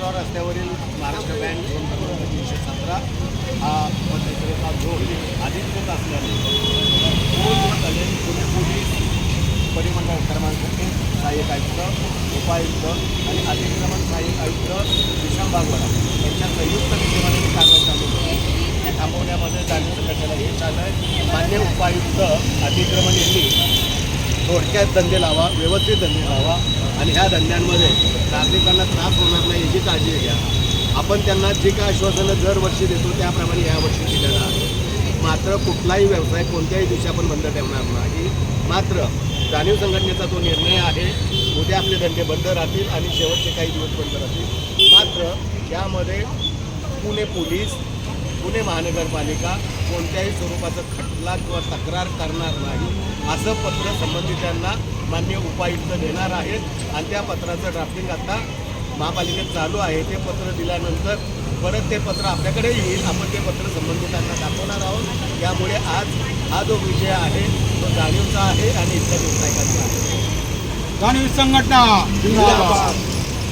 माधवराव रस्त्यावरील महाराष्ट्र बँक 317 हा पत्रकारिता झोन अधिकृत असल्याने 2 दिवस झाले पुणे पोलीस परिमंडळ क्रमांक 1 सहाय्यक आयुक्त, उपायुक्त आणि अतिक्रमण सहाय्यक आयुक्त विशाल बागवाला यांच्या संयुक्त विद्यमाने कारवाई चालू होती. ती थांबवण्यामध्ये जाणीव संघटनेला यश आलं आहे. मान्य उपायुक्त अतिक्रमण यांनी थोडक्यात धंदे लावा, व्यवस्थित धंदे लावा आणि ह्या धंद्यांमध्ये नागरिकांना त्रास होणार नाही याची काळजी घ्या. आपण त्यांना जे काय आश्वासनं दरवर्षी देतो त्याप्रमाणे यावर्षी दिलेलं आहे. मात्र कुठलाही व्यवसाय कोणत्याही दिवशी आपण बंद ठेवणार नाही. मात्र जाणीव संघटनेचा तो निर्णय आहे. उद्या आपले धंदे बंद राहतील आणि शेवटचे काही दिवस बंद राहतील. मात्र यामध्ये पुणे पोलीस, पुणे महानगरपालिका कोणत्याही स्वरूपाचं खटला किंवा तक्रार करणार नाही असं पत्र संबंधितांना मान्य उपायुक्त देणार आहेत. आणि त्या पत्राचं ड्राफ्टिंग आता महापालिकेत चालू आहे. ते पत्र दिल्यानंतर परत ते पत्र आपल्याकडे येईल. आपण ते पत्र संबंधितांना दाखवणार आहोत. त्यामुळे आज हा जो विजय आहे तो जाणीवचा आहे आणि इथल्या व्यावसायिकांचा आहे. जाणीव संघटना जिंदाबाद.